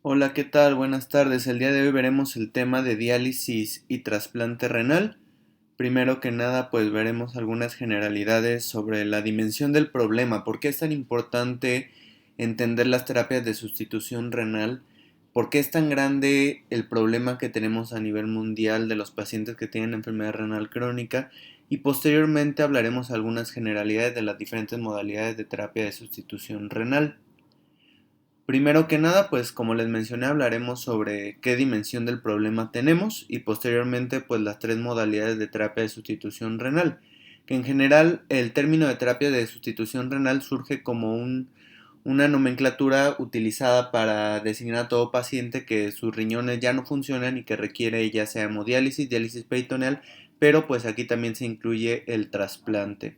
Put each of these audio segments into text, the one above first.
Hola, ¿qué tal? Buenas tardes. El día de hoy veremos el tema de diálisis y trasplante renal. Primero que nada, pues veremos algunas generalidades sobre la dimensión del problema. ¿Por qué es tan importante entender las terapias de sustitución renal? ¿Por qué es tan grande el problema que tenemos a nivel mundial de los pacientes que tienen enfermedad renal crónica? Y posteriormente hablaremos algunas generalidades de las diferentes modalidades de terapia de sustitución renal. Primero que nada, pues como les mencioné, hablaremos sobre qué dimensión del problema tenemos y posteriormente pues las tres modalidades de terapia de sustitución renal, que en general el término de terapia de sustitución renal surge como una nomenclatura utilizada para designar a todo paciente que sus riñones ya no funcionan y que requiere ya sea hemodiálisis, diálisis peritoneal, pero pues aquí también se incluye el trasplante.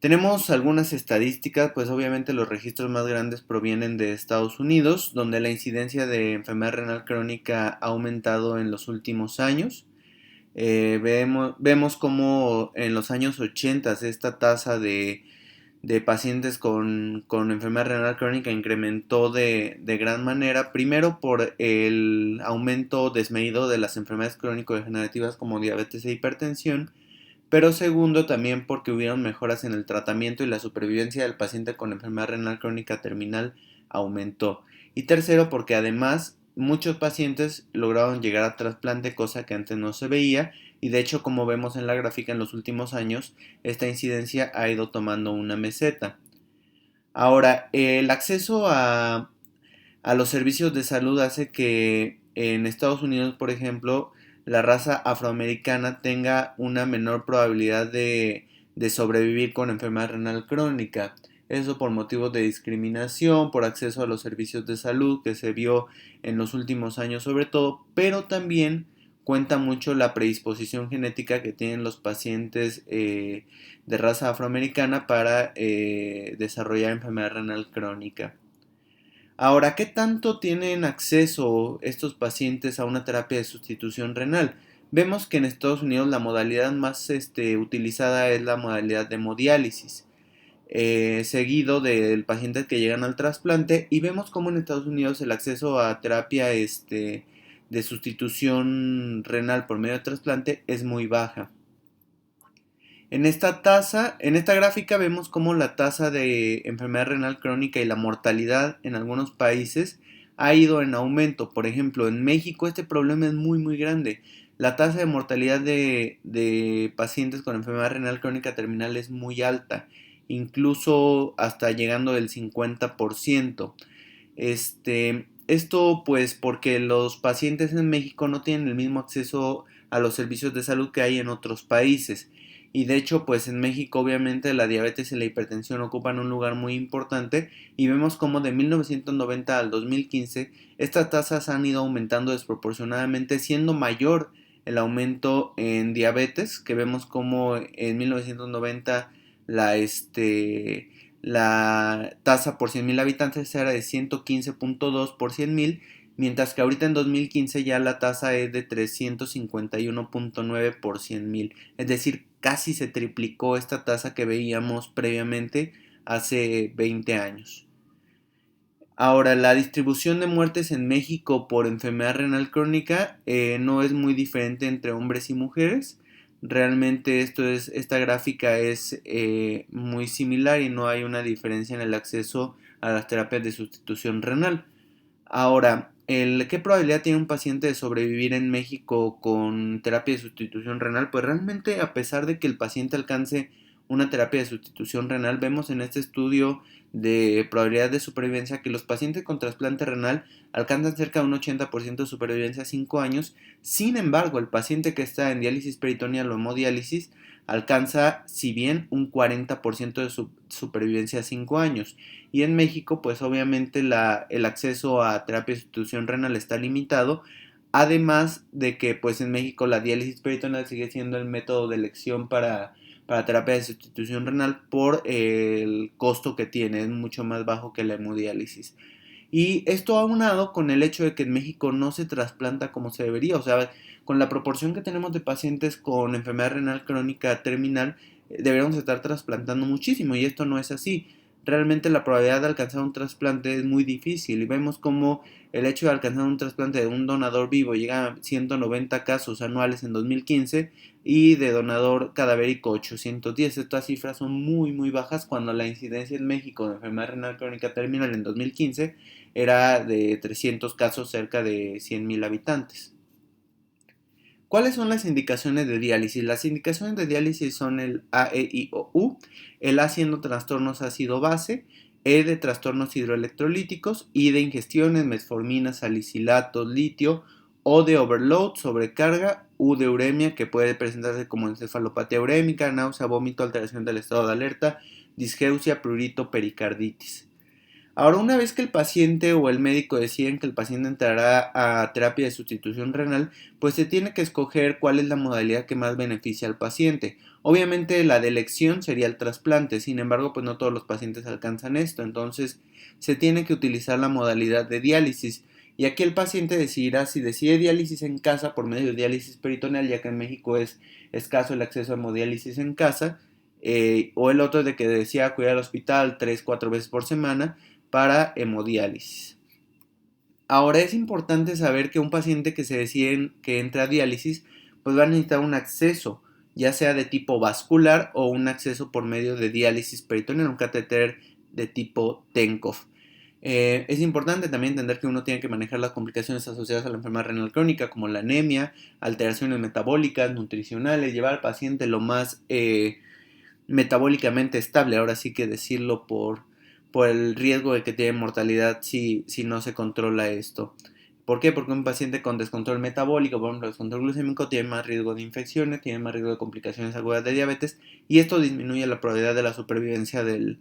Tenemos algunas estadísticas, pues obviamente los registros más grandes provienen de Estados Unidos, donde la incidencia de enfermedad renal crónica ha aumentado en los últimos años. Vemos como en los años 80 esta tasa de pacientes con enfermedad renal crónica incrementó de gran manera, primero por el aumento desmedido de las enfermedades crónico-degenerativas como diabetes e hipertensión, pero segundo también porque hubieron mejoras en el tratamiento y la supervivencia del paciente con enfermedad renal crónica terminal aumentó. Y tercero porque además muchos pacientes lograron llegar a trasplante, cosa que antes no se veía, y de hecho como vemos en la gráfica en los últimos años esta incidencia ha ido tomando una meseta. Ahora, el acceso a los servicios de salud hace que en Estados Unidos, por ejemplo, la raza afroamericana tenga una menor probabilidad de sobrevivir con enfermedad renal crónica. Eso por motivos de discriminación, por acceso a los servicios de salud que se vio en los últimos años sobre todo, pero también cuenta mucho la predisposición genética que tienen los pacientes de raza afroamericana para desarrollar enfermedad renal crónica. Ahora, ¿qué tanto tienen acceso estos pacientes a una terapia de sustitución renal? Vemos que en Estados Unidos la modalidad más utilizada es la modalidad de hemodiálisis, seguido del paciente que llegan al trasplante, y vemos cómo en Estados Unidos el acceso a terapia de sustitución renal por medio de trasplante es muy baja. En esta gráfica vemos cómo la tasa de enfermedad renal crónica y la mortalidad en algunos países ha ido en aumento. Por ejemplo, en México este problema es muy grande. La tasa de mortalidad de pacientes con enfermedad renal crónica terminal es muy alta, incluso hasta llegando del 50%. Esto pues porque los pacientes en México no tienen el mismo acceso a los servicios de salud que hay en otros países. Y de hecho, pues en México obviamente la diabetes y la hipertensión ocupan un lugar muy importante y vemos como de 1990 al 2015 estas tasas han ido aumentando desproporcionadamente, siendo mayor el aumento en diabetes, que vemos como en 1990 la, la tasa por 100.000 habitantes era de 115.2 por 100.000, mientras que ahorita en 2015 ya la tasa es de 351.9 por 100.000. Es decir, casi se triplicó esta tasa que veíamos previamente hace 20 años. Ahora, la distribución de muertes en México por enfermedad renal crónica no es muy diferente entre hombres y mujeres. Realmente esta gráfica es muy similar y no hay una diferencia en el acceso a las terapias de sustitución renal. Ahora, ¿qué probabilidad tiene un paciente de sobrevivir en México con terapia de sustitución renal? Pues realmente, a pesar de que el paciente alcance una terapia de sustitución renal, vemos en este estudio de probabilidad de supervivencia que los pacientes con trasplante renal alcanzan cerca de un 80% de supervivencia a 5 años. Sin embargo, el paciente que está en diálisis peritoneal o hemodiálisis alcanza, si bien, un 40% de supervivencia a 5 años. Y en México, pues obviamente el acceso a terapia de sustitución renal está limitado, además de que pues en México la diálisis peritoneal sigue siendo el método de elección para terapia de sustitución renal por el costo que tiene, es mucho más bajo que la hemodiálisis. Y esto aunado con el hecho de que en México no se trasplanta como se debería, o sea, con la proporción que tenemos de pacientes con enfermedad renal crónica terminal, deberíamos estar trasplantando muchísimo y esto no es así. realmente la probabilidad de alcanzar un trasplante es muy difícil y vemos como el hecho de alcanzar un trasplante de un donador vivo llega a 190 casos anuales en 2015 y de donador cadavérico 810. Estas cifras son muy bajas cuando la incidencia en México de enfermedad renal crónica terminal en 2015 era de 300 casos, cerca de 100,000 habitantes. ¿Cuáles son las indicaciones de diálisis? Las indicaciones de diálisis son el A, E, I o U. El A siendo trastornos ácido-base, E de trastornos hidroelectrolíticos, I de ingestiones, metformina, salicilatos, litio, O de overload, sobrecarga, U de uremia, que puede presentarse como encefalopatía urémica, náusea, vómito, alteración del estado de alerta, disgeusia, prurito, pericarditis. Ahora, una vez que el paciente o el médico deciden que el paciente entrará a terapia de sustitución renal, pues se tiene que escoger cuál es la modalidad que más beneficia al paciente. Obviamente la de elección sería el trasplante, sin embargo, pues no todos los pacientes alcanzan esto, entonces se tiene que utilizar la modalidad de diálisis. Y aquí el paciente decidirá si decide diálisis en casa por medio de diálisis peritoneal, ya que en México es escaso el acceso a hemodiálisis en casa, o el otro de que decida acudir al hospital 3-4 veces por semana para hemodiálisis. Ahora es importante saber que un paciente que se decide que entre a diálisis, pues va a necesitar un acceso, ya sea de tipo vascular o un acceso por medio de diálisis peritoneal, un catéter de tipo TENCOF. Es importante también entender que uno tiene que manejar las complicaciones asociadas a la enfermedad renal crónica, como la anemia, alteraciones metabólicas, nutricionales, llevar al paciente lo más metabólicamente estable, ahora sí que decirlo por el riesgo de que tiene mortalidad si no se controla esto. ¿Por qué? Porque un paciente con descontrol metabólico, por ejemplo, descontrol glucémico, tiene más riesgo de infecciones, tiene más riesgo de complicaciones agudas de diabetes y esto disminuye la probabilidad de la supervivencia del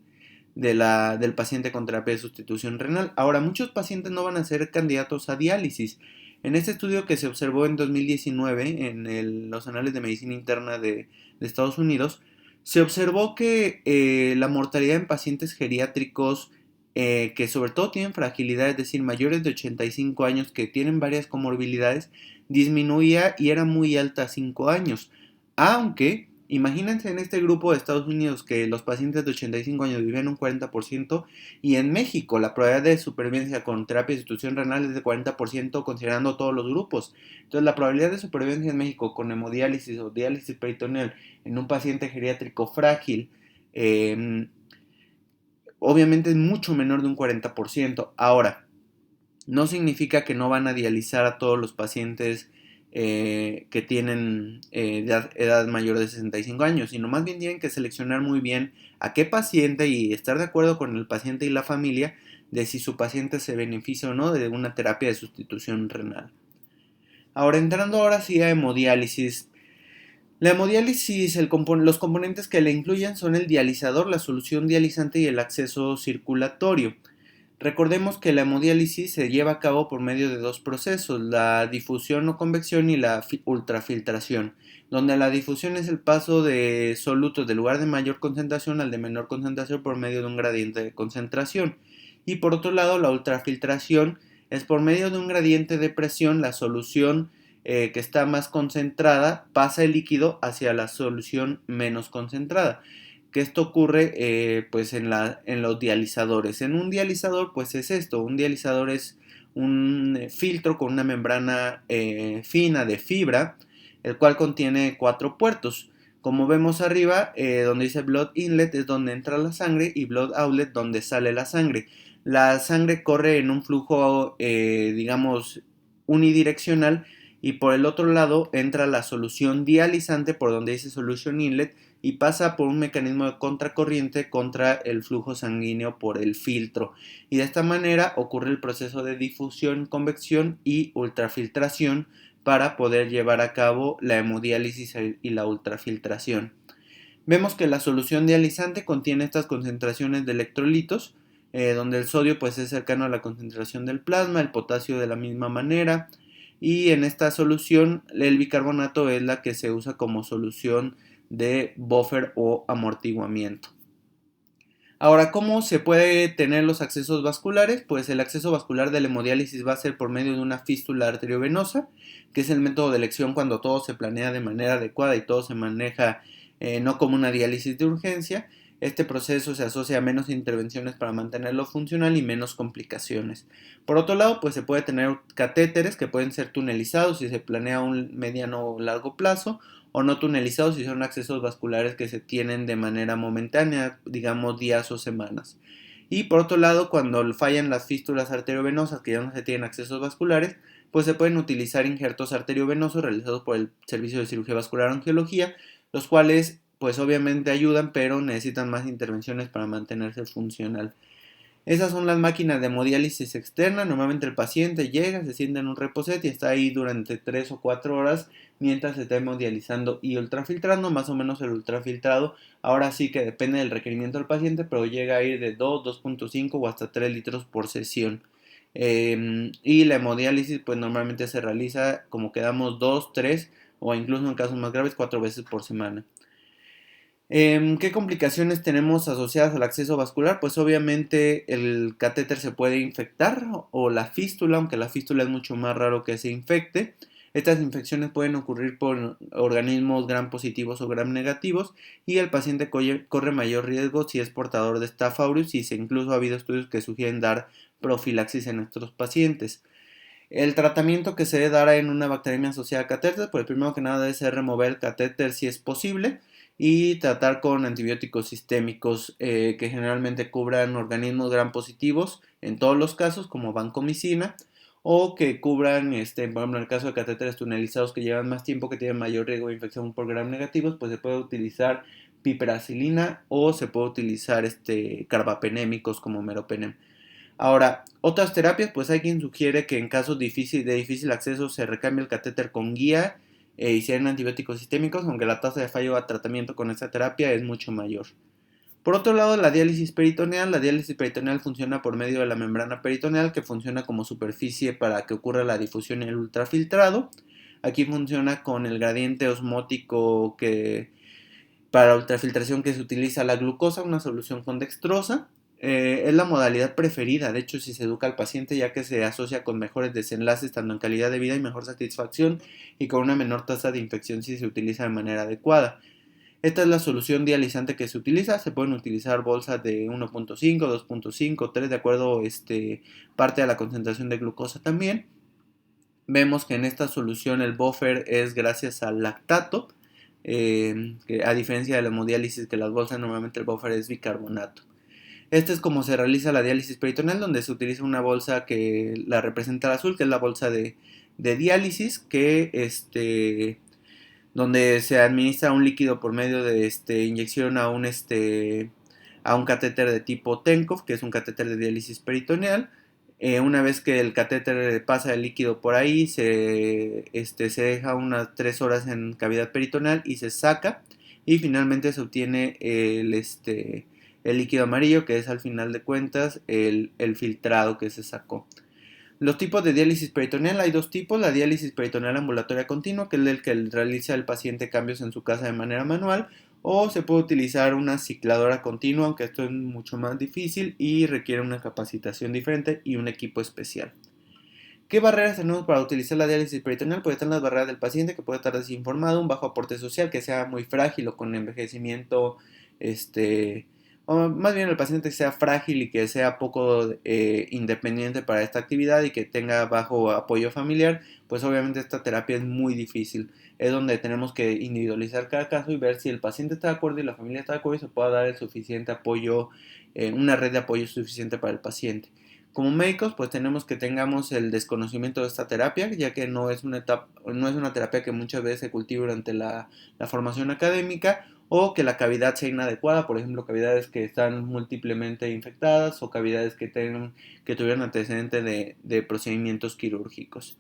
paciente con terapia de sustitución renal. Ahora, muchos pacientes no van a ser candidatos a diálisis. En este estudio que se observó en 2019 en los anales de medicina interna de Estados Unidos, se observó que la mortalidad en pacientes geriátricos que sobre todo tienen fragilidad, es decir, mayores de 85 años que tienen varias comorbilidades, disminuía y era muy alta a 5 años. Aunque, imagínense en este grupo de Estados Unidos que los pacientes de 85 años vivían un 40% y en México la probabilidad de supervivencia con terapia de sustitución renal es de 40% considerando todos los grupos. Entonces la probabilidad de supervivencia en México con hemodiálisis o diálisis peritoneal en un paciente geriátrico frágil, obviamente es mucho menor de un 40%. Ahora, no significa que no van a dializar a todos los pacientes que tienen edad mayor de 65 años, sino más bien tienen que seleccionar muy bien a qué paciente y estar de acuerdo con el paciente y la familia de si su paciente se beneficia o no de una terapia de sustitución renal. Ahora, entrando ahora sí a hemodiálisis. La hemodiálisis, los componentes que le incluyen son el dializador, la solución dializante y el acceso circulatorio. Recordemos que la hemodiálisis se lleva a cabo por medio de dos procesos, la difusión o convección y la ultrafiltración, donde la difusión es el paso de solutos del lugar de mayor concentración al de menor concentración por medio de un gradiente de concentración. Y por otro lado, la ultrafiltración es por medio de un gradiente de presión, la solución que está más concentrada pasa el líquido hacia la solución menos concentrada. Que esto ocurre pues en los dializadores. En un dializador pues es esto, un dializador es un filtro con una membrana fina de fibra, el cual contiene 4 puertos. Como vemos arriba, donde dice Blood Inlet es donde entra la sangre y Blood Outlet donde sale la sangre. La sangre corre en un flujo, digamos, unidireccional y por el otro lado entra la solución dializante por donde dice Solution Inlet y pasa por un mecanismo de contracorriente contra el flujo sanguíneo por el filtro. Y de esta manera ocurre el proceso de difusión, convección y ultrafiltración para poder llevar a cabo la hemodiálisis y la ultrafiltración. Vemos que la solución dializante contiene estas concentraciones de electrolitos, donde el sodio pues es cercano a la concentración del plasma, el potasio de la misma manera, y en esta solución el bicarbonato es la que se usa como solución de buffer o amortiguamiento. Ahora, ¿cómo se puede tener los accesos vasculares? Pues el acceso vascular de la hemodiálisis va a ser por medio de una fístula arteriovenosa, que es el método de elección cuando todo se planea de manera adecuada y todo se maneja no como una diálisis de urgencia. Este proceso se asocia a menos intervenciones para mantenerlo funcional y menos complicaciones. Por otro lado, pues se puede tener catéteres que pueden ser tunelizados si se planea un mediano o largo plazo, o no tunelizados si son accesos vasculares que se tienen de manera momentánea, digamos días o semanas. Y por otro lado, cuando fallan las fístulas arteriovenosas, que ya no se tienen accesos vasculares, pues se pueden utilizar injertos arteriovenosos realizados por el Servicio de Cirugía Vascular Angiología, los cuales pues obviamente ayudan, pero necesitan más intervenciones para mantenerse funcional. Esas son las máquinas de hemodiálisis externa. Normalmente el paciente llega, se sienta en un reposet y está ahí durante 3 o 4 horas mientras se está hemodializando y ultrafiltrando. Más o menos el ultrafiltrado, ahora sí que depende del requerimiento del paciente, pero llega a ir de 2, 2.5 o hasta 3 litros por sesión. Y la hemodiálisis pues normalmente se realiza, como quedamos, 2, 3 o incluso en casos más graves 4 veces por semana. ¿Qué complicaciones tenemos asociadas al acceso vascular? Pues obviamente el catéter se puede infectar o la fístula, aunque la fístula es mucho más raro que se infecte. Estas infecciones pueden ocurrir por organismos gram positivos o gram negativos y el paciente corre mayor riesgo si es portador de Staph aureus y incluso ha habido estudios que sugieren dar profilaxis en estos pacientes. El tratamiento que se debe dar en una bacteriemia asociada a catéter, pues primero que nada debe ser remover el catéter si es posible y tratar con antibióticos sistémicos que generalmente cubran organismos gram positivos en todos los casos, como vancomicina, o que cubran, por ejemplo, en el caso de catéteres tunelizados que llevan más tiempo, que tienen mayor riesgo de infección por gram negativos, pues se puede utilizar piperacilina o se puede utilizar carbapenémicos como meropenem. Ahora, otras terapias, pues hay quien sugiere que en casos de difícil acceso se recambie el catéter con guía y sean antibióticos sistémicos, aunque la tasa de fallo a tratamiento con esta terapia es mucho mayor. Por otro lado, la diálisis peritoneal funciona por medio de la membrana peritoneal, que funciona como superficie para que ocurra la difusión y el ultrafiltrado. Aquí funciona con el gradiente osmótico para ultrafiltración que se utiliza la glucosa, una solución con dextrosa. Es la modalidad preferida, de hecho, si se educa al paciente, ya que se asocia con mejores desenlaces tanto en calidad de vida y mejor satisfacción y con una menor tasa de infección si se utiliza de manera adecuada. Esta es la solución dializante que se utiliza. Se pueden utilizar bolsas de 1.5, 2.5, 3, de acuerdo parte de la concentración de glucosa también. Vemos que en esta solución el buffer es gracias al lactato, que a diferencia de la hemodiálisis, que las bolsas normalmente el buffer es bicarbonato. Este es como se realiza la diálisis peritoneal, donde se utiliza una bolsa que la representa el azul, que es la bolsa de diálisis, donde se administra un líquido por medio de inyección a un catéter de tipo Tenkov, que es un catéter de diálisis peritoneal. Una vez que el catéter pasa el líquido por ahí, se deja unas 3 horas en cavidad peritoneal y se saca. Y finalmente se obtiene el líquido amarillo, que es al final de cuentas el filtrado que se sacó. Los tipos de diálisis peritoneal, hay dos tipos: la diálisis peritoneal ambulatoria continua, que es el que realiza el paciente cambios en su casa de manera manual, o se puede utilizar una cicladora continua, aunque esto es mucho más difícil y requiere una capacitación diferente y un equipo especial. ¿Qué barreras tenemos para utilizar la diálisis peritoneal? Pues están las barreras del paciente, que puede estar desinformado, un bajo aporte social, que sea muy frágil o con envejecimiento, o más bien el paciente que sea frágil y que sea poco independiente para esta actividad y que tenga bajo apoyo familiar. Pues obviamente esta terapia es muy difícil. Es donde tenemos que individualizar cada caso y ver si el paciente está de acuerdo y la familia está de acuerdo y se pueda dar el suficiente apoyo, una red de apoyo suficiente para el paciente. Como médicos, pues tenemos que tengamos el desconocimiento de esta terapia, ya que no es una terapia que muchas veces se cultiva durante la formación académica, o que la cavidad sea inadecuada, por ejemplo, cavidades que están múltiplemente infectadas o cavidades que tuvieron antecedente de procedimientos quirúrgicos.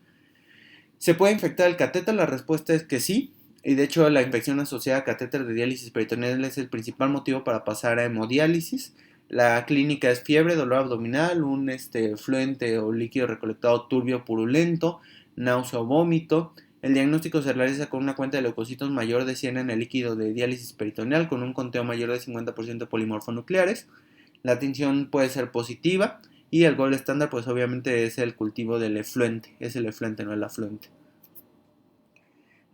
¿Se puede infectar el catéter? La respuesta es que sí. Y de hecho la infección asociada a catéter de diálisis peritoneal es el principal motivo para pasar a hemodiálisis. La clínica es fiebre, dolor abdominal, un fluente o líquido recolectado turbio purulento, náusea o vómito. El diagnóstico se realiza con una cuenta de leucocitos mayor de 100 en el líquido de diálisis peritoneal con un conteo mayor de 50% de polimorfonucleares. La tinción puede ser positiva y el gol estándar pues obviamente es el cultivo del efluente, es el efluente, no el afluente.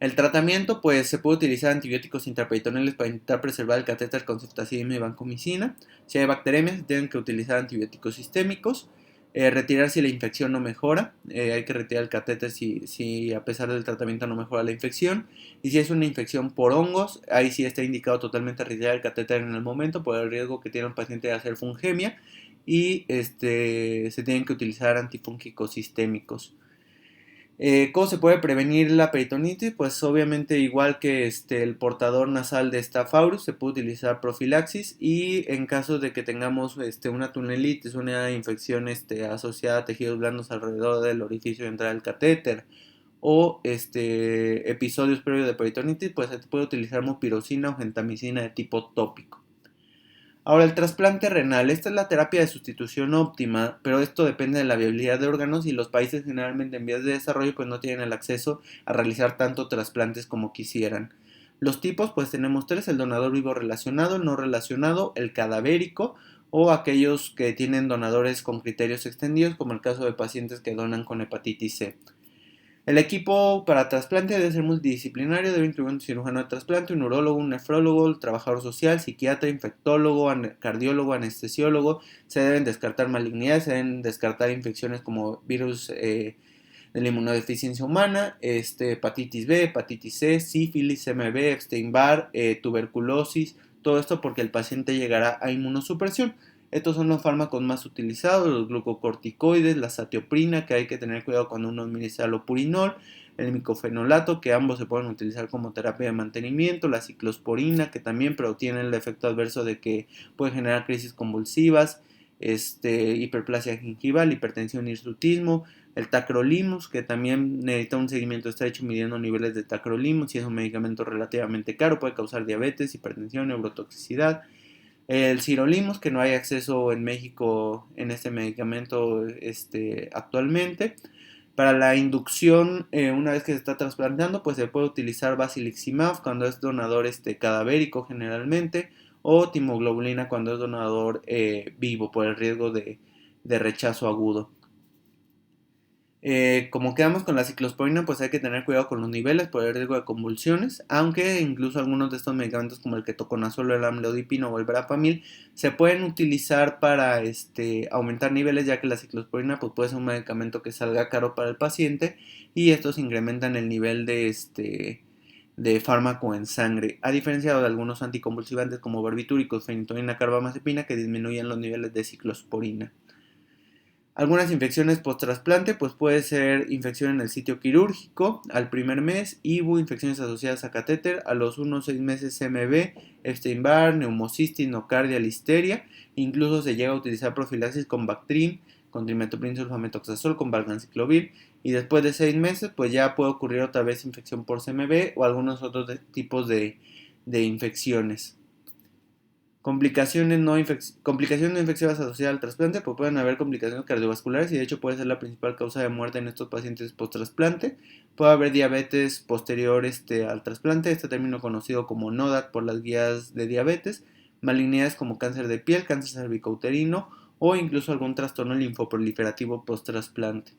El tratamiento, pues se puede utilizar antibióticos intraperitoneales para intentar preservar el catéter con ceftazidima y vancomicina. Si hay bacterias, se tienen que utilizar antibióticos sistémicos. Retirar si la infección no mejora. Hay que retirar el catéter si a pesar del tratamiento no mejora la infección. Y si es una infección por hongos, ahí sí está indicado totalmente retirar el catéter en el momento por el riesgo que tiene un paciente de hacer fungemia. Y se tienen que utilizar antifúngicos sistémicos. ¿Cómo se puede prevenir la peritonitis? Pues obviamente igual que el portador nasal de Staph aureus se puede utilizar profilaxis y en caso de que tengamos una tunelitis, una infección asociada a tejidos blandos alrededor del orificio de entrada del catéter o episodios previos de peritonitis, pues se puede utilizar mupirocina o gentamicina de tipo tópico. Ahora, el trasplante renal, esta es la terapia de sustitución óptima, pero esto depende de la viabilidad de órganos y los países generalmente en vías de desarrollo pues no tienen el acceso a realizar tanto trasplantes como quisieran. Los tipos pues tenemos tres, el donador vivo relacionado, el no relacionado, el cadavérico o aquellos que tienen donadores con criterios extendidos como el caso de pacientes que donan con hepatitis C. El equipo para trasplante debe ser multidisciplinario, debe incluir un cirujano de trasplante, un urólogo, un nefrólogo, un trabajador social, psiquiatra, infectólogo, cardiólogo, anestesiólogo. Se deben descartar malignidades, se deben descartar infecciones como virus de la inmunodeficiencia humana, hepatitis B, hepatitis C, sífilis, MB, Epstein-Barr, tuberculosis, todo esto porque el paciente llegará a inmunosupresión. Estos son los fármacos más utilizados, los glucocorticoides, la satioprina, que hay que tener cuidado cuando uno administra lopurinol, el micofenolato, que ambos se pueden utilizar como terapia de mantenimiento, la ciclosporina, que también pero tiene el efecto adverso de que puede generar crisis convulsivas, hiperplasia gingival, hipertensión y hirsutismo, el tacrolimus, que también necesita un seguimiento estrecho midiendo niveles de tacrolimus y es un medicamento relativamente caro, puede causar diabetes, hipertensión, neurotoxicidad. El sirolimus, que no hay acceso en México en este medicamento actualmente. Para la inducción, una vez que se está trasplantando, pues se puede utilizar basiliximab cuando es donador cadavérico generalmente, o timoglobulina cuando es donador vivo por el riesgo de rechazo agudo. Como quedamos con la ciclosporina, pues hay que tener cuidado con los niveles por el riesgo de convulsiones, aunque incluso algunos de estos medicamentos como el ketoconazol, el amlodipino o el verapamil se pueden utilizar para aumentar niveles, ya que la ciclosporina pues, puede ser un medicamento que salga caro para el paciente y estos incrementan el nivel de fármaco en sangre, a diferencia de algunos anticonvulsivantes como barbitúricos, fenitoína, carbamazepina que disminuyen los niveles de ciclosporina. Algunas infecciones post-trasplante, pues puede ser infección en el sitio quirúrgico al primer mes, IBU, infecciones asociadas a catéter, a los 1 o 6 meses CMV, Epstein-Barr, neumocistis, nocardia, listeria, incluso se llega a utilizar profilaxis con Bactrim, con trimethoprim sulfamethoxazol, con valganciclovir, y después de 6 meses, pues ya puede ocurrir otra vez infección por CMV o algunos otros tipos de infecciones. Complicaciones no infecciosas asociadas al trasplante, pues pueden haber complicaciones cardiovasculares y de hecho puede ser la principal causa de muerte en estos pacientes post-trasplante. Puede haber diabetes posterior al trasplante, este término conocido como NODAT por las guías de diabetes, malignidades como cáncer de piel, cáncer cervicouterino o incluso algún trastorno linfoproliferativo post-trasplante.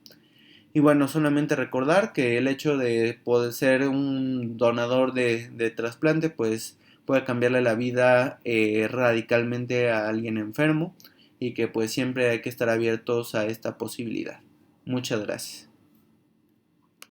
Y bueno, solamente recordar que el hecho de poder ser un donador de trasplante, pues puede cambiarle la vida radicalmente a alguien enfermo y que pues siempre hay que estar abiertos a esta posibilidad. Muchas gracias.